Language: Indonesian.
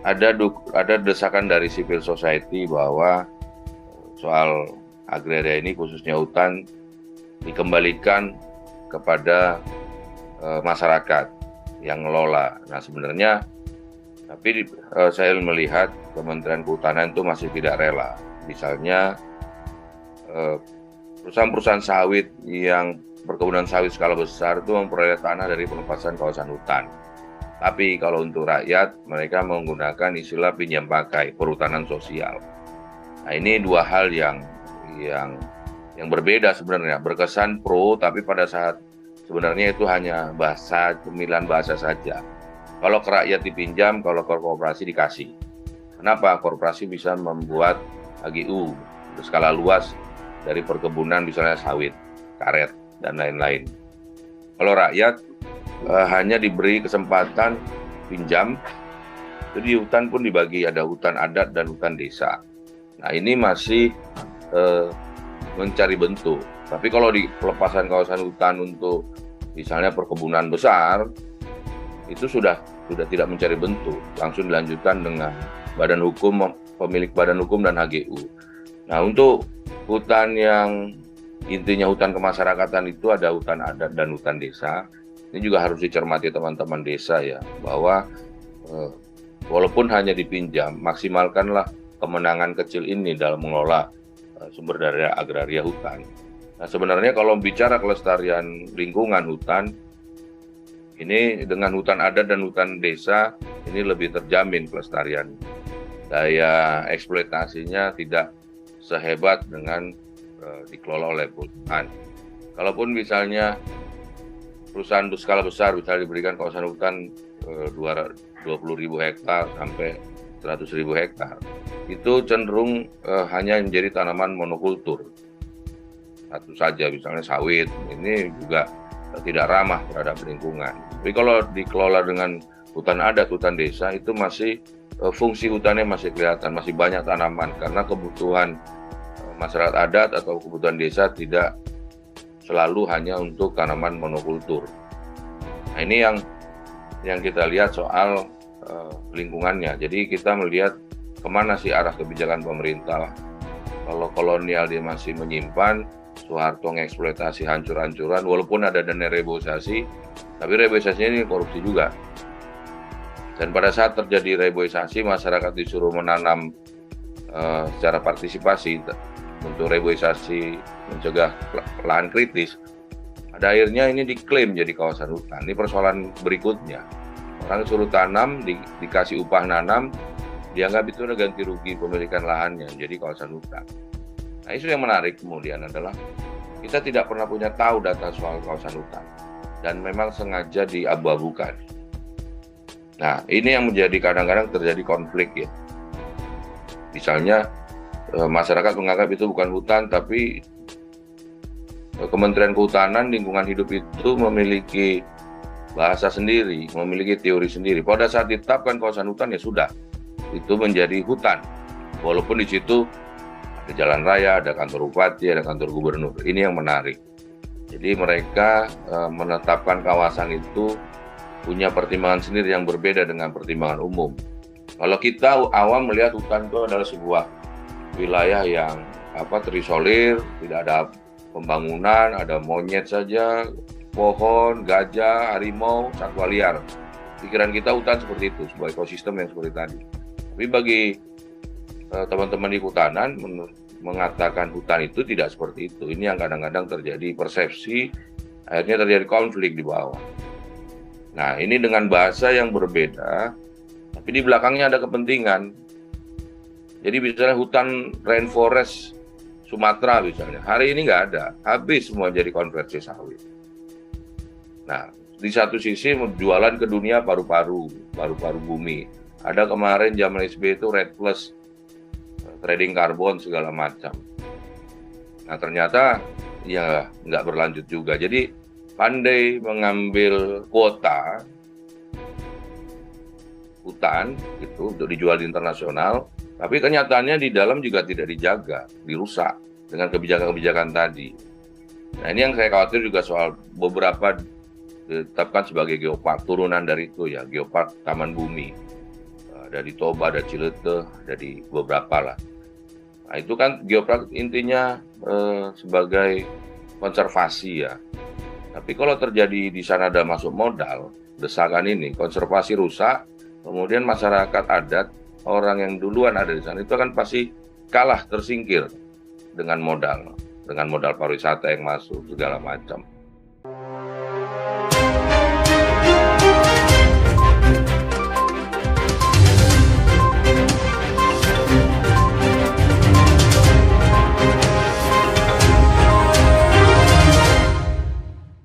ada desakan dari civil society bahwa soal agraria ini khususnya hutan dikembalikan kepada masyarakat yang ngelola. Nah sebenarnya tapi saya melihat Kementerian Kehutanan itu masih tidak rela. Misalnya perusahaan-perusahaan sawit yang perkebunan sawit skala besar itu memperoleh tanah dari pelepasan kawasan hutan. Tapi kalau untuk rakyat, mereka menggunakan istilah pinjam pakai, perhutanan sosial. Nah ini dua hal yang berbeda sebenarnya, berkesan pro, tapi pada saat sebenarnya itu hanya pemilihan bahasa saja. Kalau ke rakyat dipinjam, kalau ke korporasi dikasih. Kenapa? Korporasi bisa membuat HGU berskala luas dari perkebunan misalnya sawit, karet, dan lain-lain. Kalau rakyat hanya diberi kesempatan pinjam, jadi hutan pun dibagi, ada hutan adat dan hutan desa. Nah ini masih mencari bentuk. Tapi kalau di pelepasan kawasan hutan untuk misalnya perkebunan besar, itu sudah tidak mencari bentuk, langsung dilanjutkan dengan badan hukum, pemilik badan hukum dan HGU. Nah untuk hutan yang intinya hutan kemasyarakatan itu ada hutan adat dan hutan desa. Ini juga harus dicermati teman-teman desa ya, bahwa walaupun hanya dipinjam, maksimalkanlah kemenangan kecil ini dalam mengelola sumber daya agraria hutan. Nah sebenarnya kalau bicara kelestarian lingkungan hutan, ini dengan hutan adat dan hutan desa ini lebih terjamin kelestarian. Daya eksploitasinya tidak sehebat dengan dikelola oleh perusahaan. Kalaupun misalnya perusahaan berskala besar bisa diberikan kawasan hutan 20.000 hektar sampai 100.000 hektar, itu cenderung hanya menjadi tanaman monokultur. Satu saja, misalnya sawit, ini juga tidak ramah terhadap lingkungan. Tapi kalau dikelola dengan hutan adat, hutan desa, itu masih fungsi hutannya masih kelihatan, masih banyak tanaman, karena kebutuhan masyarakat adat atau kebutuhan desa tidak selalu hanya untuk tanaman monokultur. Nah ini yang kita lihat soal lingkungannya. Jadi kita melihat kemana sih arah kebijakan pemerintah. Kalau kolonial dia masih menyimpan, Soeharto ngeksploitasi hancur-hancuran, walaupun ada dana reboisasi, tapi reboisasinya ini korupsi juga. Dan pada saat terjadi reboisasi, masyarakat disuruh menanam secara partisipasi untuk reboisasi mencegah lahan kritis. Pada akhirnya ini diklaim jadi kawasan hutan. Ini persoalan berikutnya. Orang suruh tanam, dikasih upah nanam, dianggap itu udah ganti rugi pemilikan lahannya, jadi kawasan hutan. Nah isu yang menarik kemudian adalah kita tidak pernah punya tahu data soal kawasan hutan dan memang sengaja diabu-abukan. Nah ini yang menjadi kadang-kadang terjadi konflik ya. Misalnya masyarakat menganggap itu bukan hutan, tapi Kementerian Kehutanan, Lingkungan Hidup itu memiliki bahasa sendiri, memiliki teori sendiri. Pada saat ditetapkan kawasan hutan ya sudah, itu menjadi hutan. Walaupun di situ ada jalan raya, ada kantor bupati, ada kantor gubernur. Ini yang menarik. Jadi mereka menetapkan kawasan itu punya pertimbangan sendiri yang berbeda dengan pertimbangan umum. Kalau kita awam melihat hutan itu adalah sebuah wilayah yang terisolir, tidak ada pembangunan, ada monyet saja, pohon, gajah, harimau, satwa liar. Pikiran kita hutan seperti itu, sebuah ekosistem yang seperti tadi. Tapi bagi teman-teman di kehutanan mengatakan hutan itu tidak seperti itu. Ini yang kadang-kadang terjadi persepsi, akhirnya terjadi konflik di bawah. Nah, ini dengan bahasa yang berbeda, tapi di belakangnya ada kepentingan. Jadi misalnya hutan rainforest Sumatera misalnya, hari ini nggak ada, habis semua jadi konversi sawit. Nah, di satu sisi jualan ke dunia paru-paru bumi. Ada kemarin zaman SBY itu Red Plus, trading karbon segala macam. Nah ternyata ya nggak berlanjut juga. Jadi pandai mengambil kuota hutan gitu untuk dijual di internasional, tapi kenyataannya di dalam juga tidak dijaga, dirusak dengan kebijakan-kebijakan tadi. Nah ini yang saya khawatir juga soal beberapa ditetapkan sebagai geopark, turunan dari itu ya, geopark Taman Bumi. ada di Toba, ada Ciletuh, ada di beberapa lah. Nah itu kan geopark intinya sebagai konservasi ya. Tapi kalau terjadi di sana ada masuk modal, desakan ini, konservasi rusak, kemudian masyarakat adat, orang yang duluan ada di sana itu kan pasti kalah, tersingkir dengan modal pariwisata yang masuk segala macam.